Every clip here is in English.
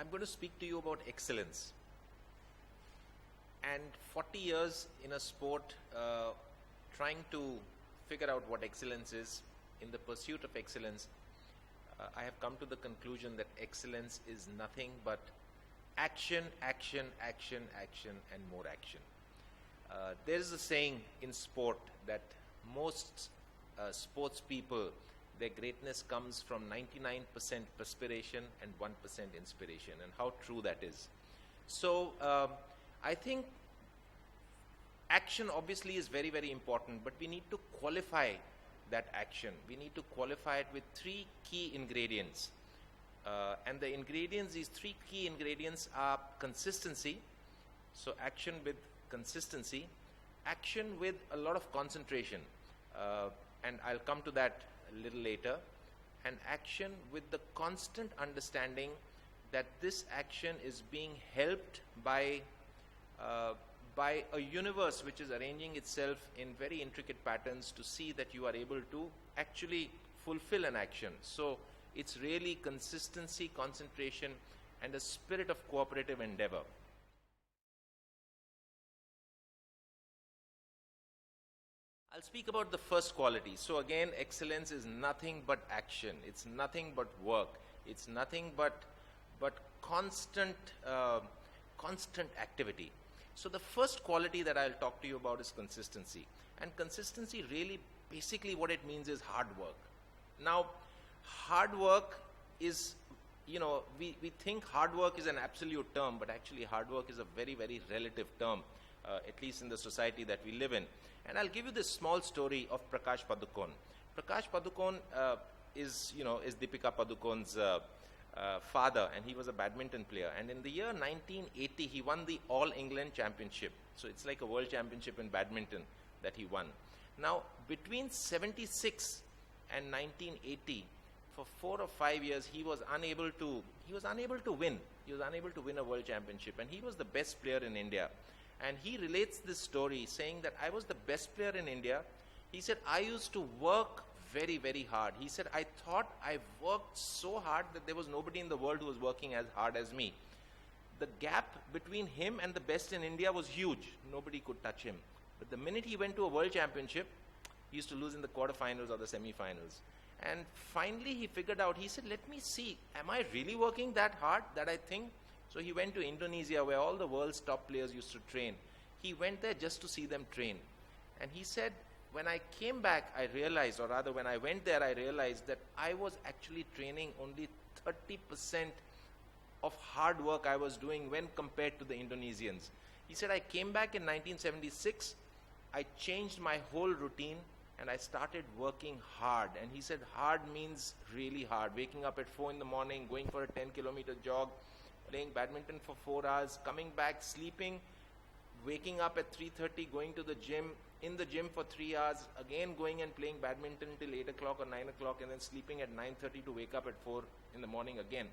I'm going to speak to you about excellence. And 40 years in a sport, trying to figure out what excellence is, in the pursuit of excellence, I have come to the conclusion that excellence is nothing but action, action, action, action, and more action. There is a saying in sport that most sports people, their greatness comes from 99% perspiration and 1% inspiration, and how true that is. So I think action obviously is very, very important, but we need to qualify that action. We need to qualify it with three key ingredients. And the ingredients, these three key ingredients are consistency, so action with consistency, action with a lot of concentration, and I'll come to that a little later, and action with the constant understanding that this action is being helped by a universe which is arranging itself in very intricate patterns to see that you are able to actually fulfill an action. So it's really consistency, concentration, and a spirit of cooperative endeavor. I'll speak about the first quality. So again, excellence is nothing but action. It's nothing but work. It's nothing but constant activity. So the first quality that I'll talk to you about is consistency. And consistency really, basically what it means is hard work. Now, hard work is, we think hard work is an absolute term, but actually hard work is a very, very relative term, at least in the society that we live in. And I'll give you this small story of Prakash Padukone. Prakash Padukone is Deepika Padukone's father, and he was a badminton player. And in the year 1980, he won the All England Championship. So it's like a world championship in badminton that he won. Now, between 76 and 1980, for 4 or 5 years, he was unable to win. He was unable to win a world championship, and he was the best player in India. And he relates this story saying that I was the best player in India. He said, I used to work very, very hard. He said, I thought I worked so hard that there was nobody in the world who was working as hard as me. The gap between him and the best in India was huge. Nobody could touch him. But the minute he went to a world championship, he used to lose in the quarterfinals or the semifinals. And finally he figured out, he said, let me see, am I really working that hard that I think? So he went to Indonesia, where all the world's top players used to train. He went there just to see them train. And he said, when I came back, I realized, or rather when I went there, I realized that I was actually training only 30% of hard work I was doing when compared to the Indonesians. He said, I came back in 1976, I changed my whole routine, and I started working hard. And he said, hard means really hard. Waking up at 4 in the morning, going for a 10-kilometer jog, playing badminton for 4 hours, coming back, sleeping, waking up at 3:30, going to the gym, in the gym for 3 hours, again going and playing badminton till 8 o'clock or 9 o'clock, and then sleeping at 9:30 to wake up at 4 in the morning again.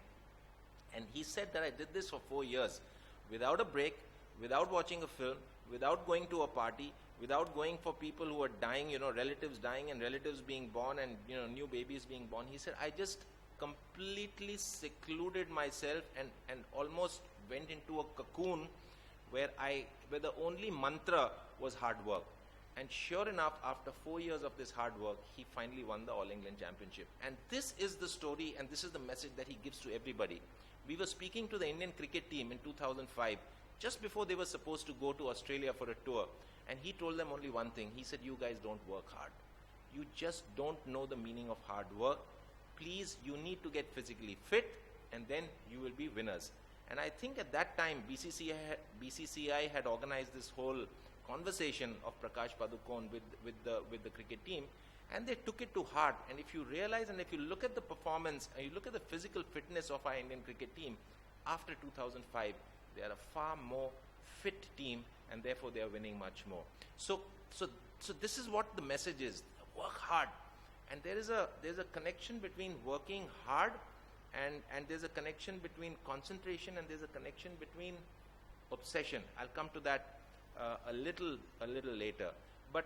And he said that I did this for 4 years, without a break, without watching a film, without going to a party, without going for people who are dying, relatives dying and relatives being born and, new babies being born. He said, I just completely secluded myself and almost went into a cocoon where the only mantra was hard work. And sure enough, after 4 years of this hard work, he finally won the All England Championship. And this is the story, and this is the message that he gives to everybody. We were speaking to the Indian cricket team in 2005, just before they were supposed to go to Australia for a tour. And he told them only one thing. He said, you guys don't work hard. You just don't know the meaning of hard work. Please, you need to get physically fit, and then you will be winners. And I think at that time, BCCI had organized this whole conversation of Prakash Padukone with the cricket team, and they took it to heart. And if you realize, and if you look at the performance, and you look at the physical fitness of our Indian cricket team, after 2005, they are a far more fit team, and therefore they are winning much more. So this is what the message is: work hard. And there's a connection between working hard and there's a connection between concentration, and there's a connection between obsession. I'll come to that a little later. But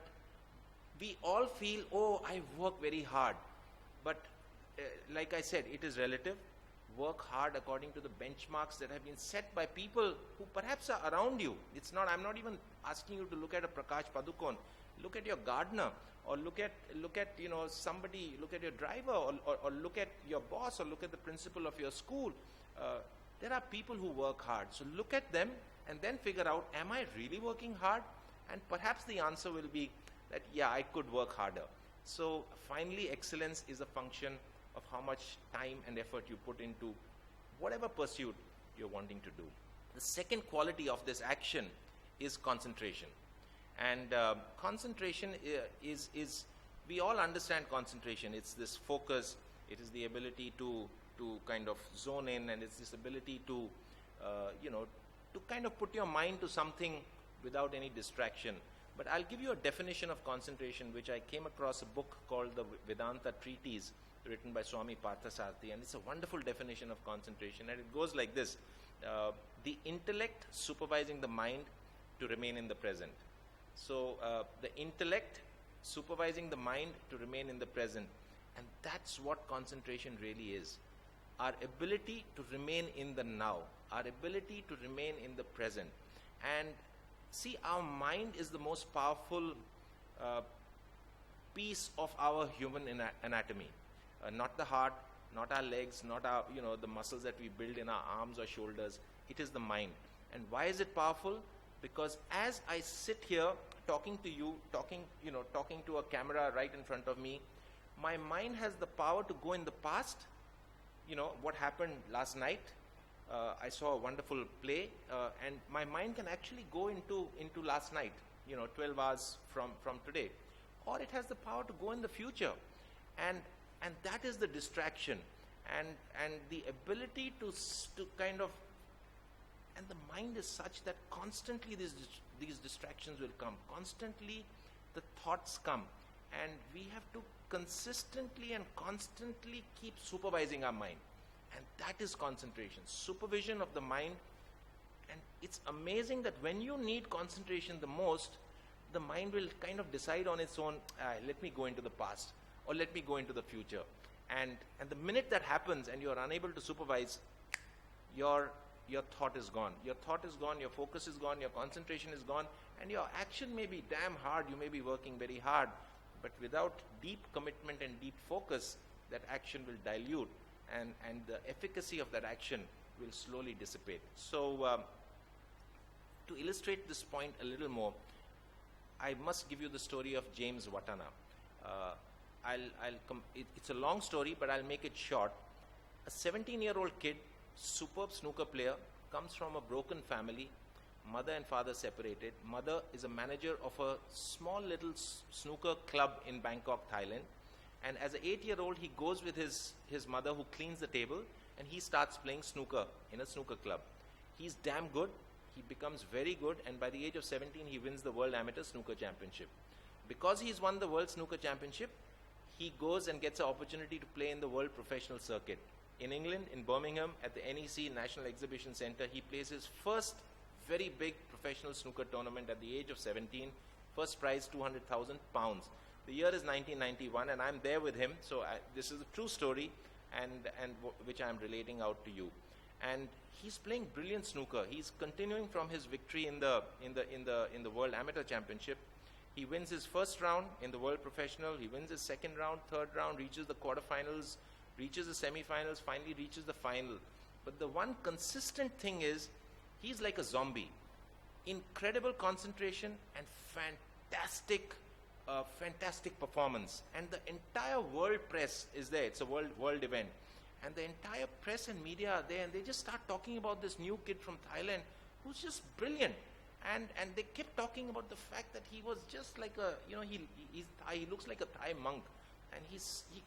we all feel, oh, I work very hard. But like I said, it is relative. work hard according to the benchmarks that have been set by people who perhaps are around you. I'm not even asking you to look at a Prakash Padukone. Look at your gardener, or look at somebody, look at your driver, or look at your boss, or look at the principal of your school. There are people who work hard. So look at them and then figure out, am I really working hard? And perhaps the answer will be that, yeah, I could work harder. So finally, excellence is a function of how much time and effort you put into whatever pursuit you're wanting to do. The second quality of this action is concentration. And concentration is, we all understand concentration. It's this focus, it is the ability to kind of zone in, and it's this ability to, to kind of put your mind to something without any distraction. But I'll give you a definition of concentration, which I came across a book called the Vedanta Treatise, written by Swami Parthasarathi, and it's a wonderful definition of concentration, and it goes like this: the intellect supervising the mind to remain in the present. So the intellect supervising the mind to remain in the present, and that's what concentration really is. Our ability to remain in the now, our ability to remain in the present. And see, our mind is the most powerful piece of our human anatomy. Not the heart, not our legs, not our, the muscles that we build in our arms or shoulders. It is the mind. And why is it powerful? Because as I sit here talking to you, talking to a camera right in front of me, my mind has the power to go in the past. What happened last night. I saw a wonderful play, and my mind can actually go into last night, 12 hours from today. Or it has the power to go in the future. And that is the distraction. And the ability to kind of, and the mind is such that constantly these distractions will come. Constantly the thoughts come. And we have to consistently and constantly keep supervising our mind. And that is concentration, supervision of the mind. And it's amazing that when you need concentration the most, the mind will kind of decide on its own, let me go into the past, or let me go into the future. And the minute that happens and you're unable to supervise, your thought is gone. Your thought is gone, your focus is gone, your concentration is gone, and your action may be damn hard, you may be working very hard, but without deep commitment and deep focus, that action will dilute, and the efficacy of that action will slowly dissipate. So to illustrate this point a little more, I must give you the story of James Watana. It's a long story, but I'll make it short. A 17-year-old kid, superb snooker player, comes from a broken family, mother and father separated. Mother is a manager of a small little snooker club in Bangkok, Thailand. And as an 8-year-old, he goes with his mother, who cleans the table, and he starts playing snooker in a snooker club. He's damn good. He becomes very good, and by the age of 17, he wins the World Amateur Snooker Championship. Because he's won the World Snooker Championship, he goes and gets an opportunity to play in the World Professional Circuit. In England, in Birmingham, at the NEC National Exhibition Centre, he plays his first very big professional snooker tournament at the age of 17. First prize, £200,000. The year is 1991, and I'm there with him. So this is a true story, and which I'm relating out to you. And he's playing brilliant snooker. He's continuing from his victory in the World Amateur Championship. He wins his first round in the World Professional. He wins his second round, third round, reaches the quarterfinals, reaches the semifinals, finally reaches the final. But the one consistent thing is, he's like a zombie. Incredible concentration and fantastic performance. And the entire world press is there. It's a world event. And the entire press and media are there, and they just start talking about this new kid from Thailand who's just brilliant. And they kept talking about the fact that he was just like he looks like a Thai monk. And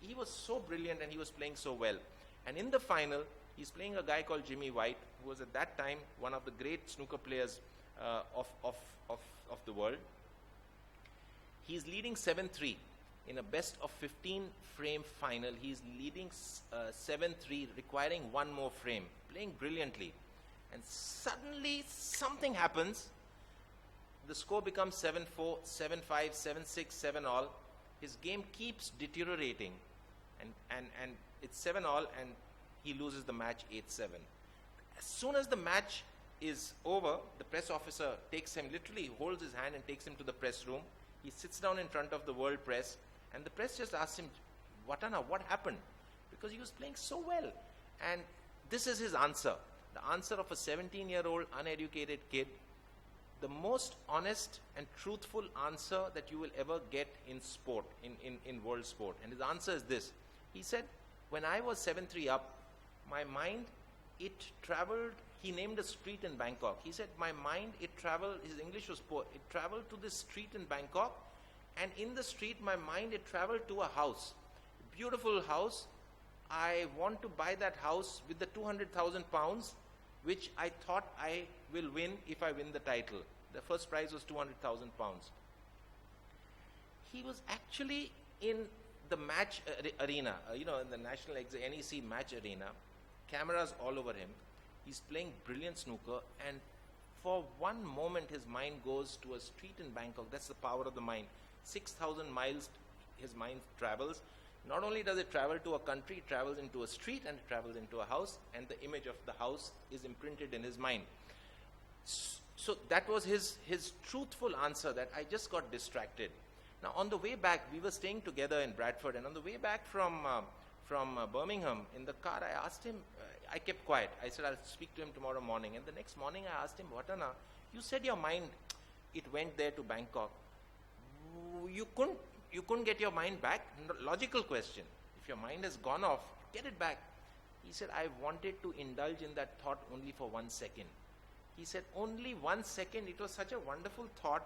he was so brilliant, and he was playing so well. And in the final, he's playing a guy called Jimmy White, who was at that time one of the great snooker players of the world. He's leading 7-3 in a best of 15 frame final. He's leading 7-3, requiring one more frame, playing brilliantly. And suddenly something happens. The score becomes 7-4, 7-5, 7-6, 7-all. His game keeps deteriorating, and it's 7-all, and he loses the match 8-7. As soon as the match is over, the press officer takes him, literally holds his hand and takes him to the press room. He sits down in front of the world press, and the press just asks him, Watana, what happened? Because he was playing so well. And this is his answer. The answer of a 17-year-old uneducated kid, the most honest and truthful answer that you will ever get in sport, in world sport. And his answer is this. He said, when I was 7-3 up, my mind, it traveled, he named a street in Bangkok. He said, my mind, it traveled, his English was poor, it traveled to this street in Bangkok, and in the street, my mind, it traveled to a house. Beautiful house. I want to buy that house with the 200,000 pounds, which I thought I will win if I win the title. The first prize was 200,000 pounds. He was actually in the match arena, in the National NEC match arena, cameras all over him. He's playing brilliant snooker, and for one moment his mind goes to a street in Bangkok. That's the power of the mind. 6,000 miles his mind travels. Not only does it travel to a country, it travels into a street and it travels into a house, and the image of the house is imprinted in his mind. So that was his truthful answer, that I just got distracted. Now on the way back, we were staying together in Bradford, and on the way back from Birmingham, in the car, I asked him, I kept quiet. I said, I'll speak to him tomorrow morning. And the next morning I asked him, Watana, you said your mind, it went there to Bangkok. You couldn't get your mind back? Logical question. If your mind has gone off, get it back. He said, I wanted to indulge in that thought only for 1 second. He said, only 1 second. It was such a wonderful thought.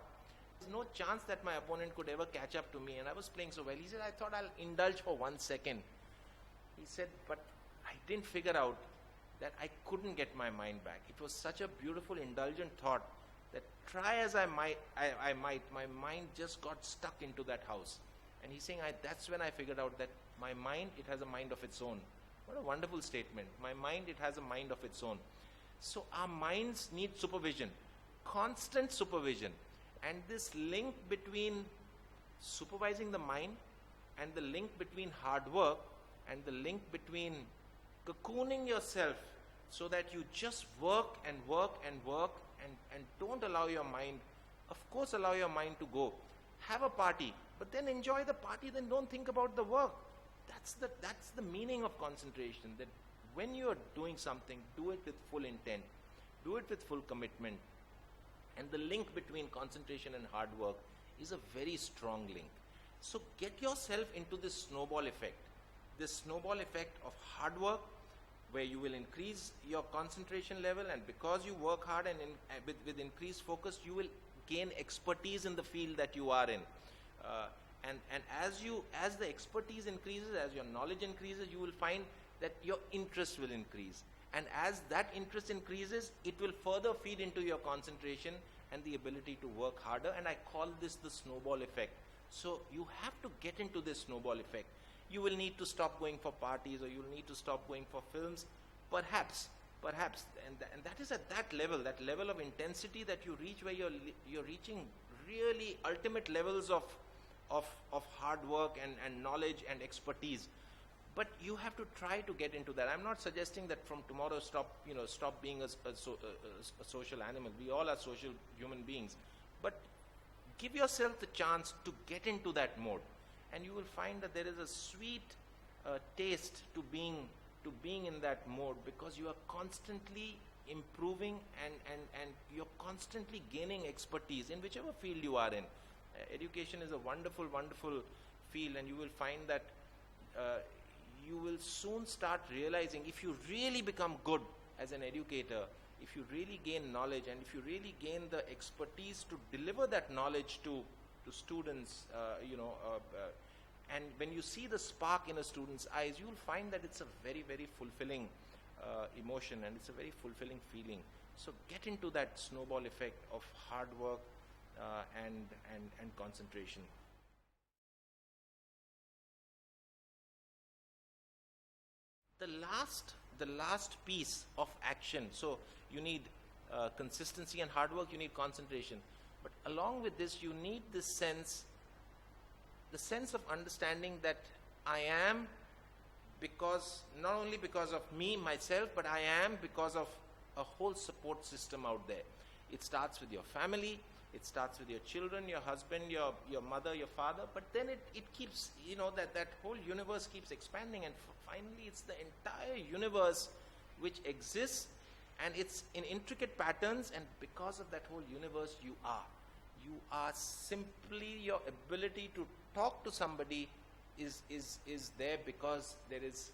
There's no chance that my opponent could ever catch up to me, and I was playing so well. He said, I thought I'll indulge for 1 second. He said, but I didn't figure out that I couldn't get my mind back. It was such a beautiful, indulgent thought that try as I might, my mind just got stuck into that house. And he's saying, that's when I figured out that my mind, it has a mind of its own. What a wonderful statement. My mind, it has a mind of its own. So our minds need supervision, constant supervision. And this link between supervising the mind and the link between hard work and the link between cocooning yourself so that you just work and work and work and don't allow your mind, of course allow your mind to go. Have a party, but then enjoy the party, then don't think about the work. That's the meaning of concentration, that when you are doing something, do it with full intent, do it with full commitment. And the link between concentration and hard work is a very strong link. So get yourself into this snowball effect of hard work, where you will increase your concentration level, and because you work hard and with increased focus, you will gain expertise in the field that you are in. And as the expertise increases, as your knowledge increases, you will find that your interest will increase. And as that interest increases, it will further feed into your concentration and the ability to work harder. And I call this the snowball effect. So you have to get into this snowball effect. You will need to stop going for parties, or you will need to stop going for films, perhaps. And that is at that level of intensity that you reach, where you're reaching really ultimate levels of hard work and knowledge and expertise. But you have to try to get into that. I'm not suggesting that from tomorrow stop being a social animal. We all are social human beings. But give yourself the chance to get into that mode, and you will find that there is a sweet taste to being in that mode, because you are constantly improving and you're constantly gaining expertise in whichever field you are in. Education is a wonderful, wonderful field, and you will find that you will soon start realizing, if you really become good as an educator, if you really gain knowledge, and if you really gain the expertise to deliver that knowledge to students, and when you see the spark in a student's eyes, you will find that it's a very, very fulfilling emotion, and it's a very fulfilling feeling. So get into that snowball effect of hard work and concentration. The last piece of action. So you need consistency and hard work. You need concentration. But along with this, you need the sense of understanding that I am because, not only because of me, myself, but I am because of a whole support system out there. It starts with your family, it starts with your children, your husband, your mother, your father, but then it keeps, that whole universe keeps expanding, and finally it's the entire universe which exists, and it's in intricate patterns, and because of that whole universe you are simply, your ability to talk to somebody is there because there is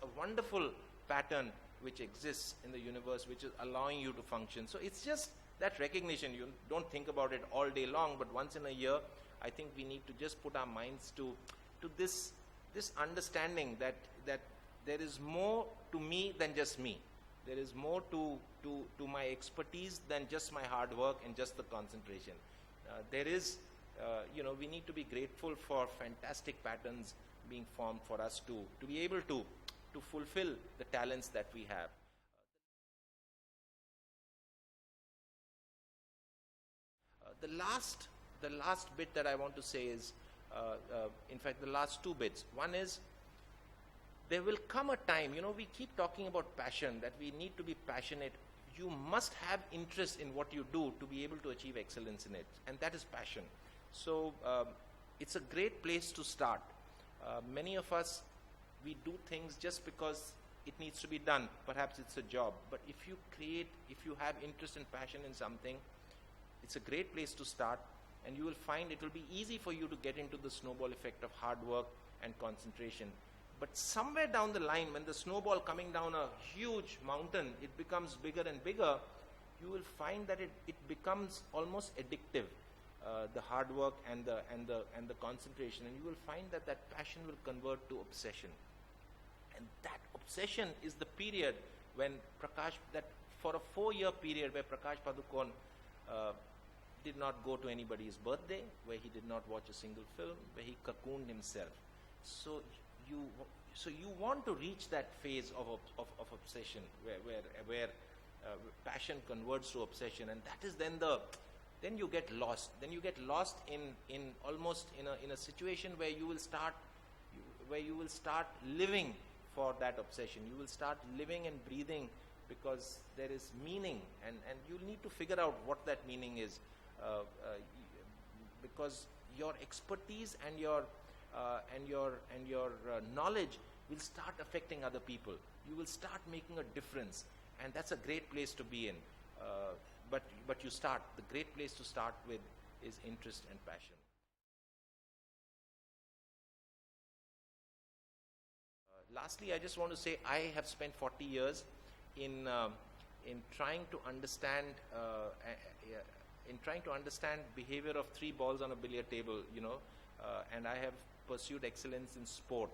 a wonderful pattern which exists in the universe which is allowing you to function. So it's just that recognition. You don't think about it all day long, but once in a year, I think we need to just put our minds to this understanding that there is more to me than just me. There is more to my expertise than just my hard work and just the concentration. We need to be grateful for fantastic patterns being formed for us to be able to fulfill the talents that we have. The last bit that I want to say is, in fact, the last two bits. One is, there will come a time, we keep talking about passion, that we need to be passionate. You must have interest in what you do to be able to achieve excellence in it, and that is passion. So it's a great place to start. Many of us, we do things just because it needs to be done. Perhaps it's a job, but if you have interest and passion in something, it's a great place to start, and you will find it will be easy for you to get into the snowball effect of hard work and concentration. But somewhere down the line, when the snowball coming down a huge mountain, it becomes bigger and bigger, you will find that it becomes almost addictive, the hard work and the concentration, and you will find that passion will convert to obsession. And that obsession is the period when for a 4-year period where Prakash Padukone did not go to anybody's birthday, where he did not watch a single film, where he cocooned himself. So you want to reach that phase of obsession where passion converts to obsession, and that is then you get lost. Then you get lost in almost in a situation where you will start living for that obsession. You will start living and breathing because there is meaning, and you'll need to figure out what that meaning is, because your expertise and your knowledge will start affecting other people. You will start making a difference, and that's a great place to be in. But the great place to start with is interest and passion. Lastly, I just want to say I have spent 40 years in trying to understand behavior of 3 balls on a billiard table, and I have pursued excellence in sport.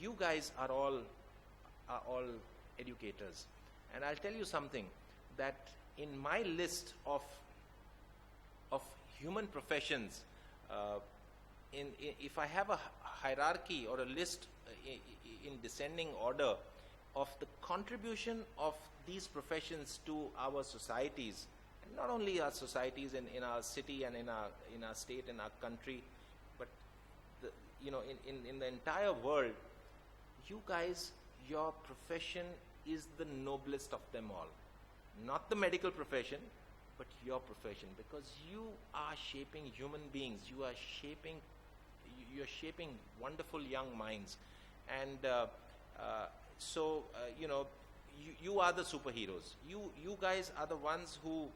You guys are all educators, and I'll tell you something, that in my list of human professions, if I have a hierarchy or a list in descending order of the contribution of these professions to our societies, and not only our societies in our city and in our state and our country, but in the entire world, you guys, your profession is the noblest of them all. Not the medical profession, but your profession, because you are shaping human beings. You're shaping wonderful young minds, and you are the superheroes. You guys are the ones who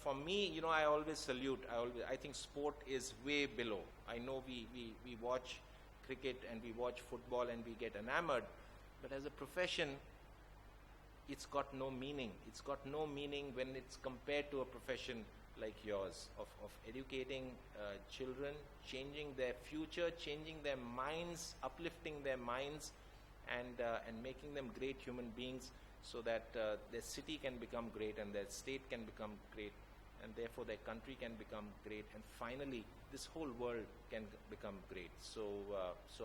for me, I always salute. I think sport is way below. I know we watch cricket and we watch football and we get enamored, but as a profession, it's got no meaning. It's got no meaning when it's compared to a profession like yours, of educating children, changing their future, changing their minds, uplifting their minds, and making them great human beings, so that their city can become great, and their state can become great, and therefore their country can become great, and finally this whole world can become great. So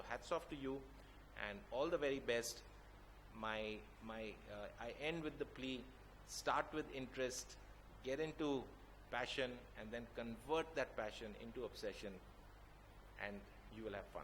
hats off to you, and all the very best. I end with the plea: start with interest, get into passion, and then convert that passion into obsession, and you will have fun.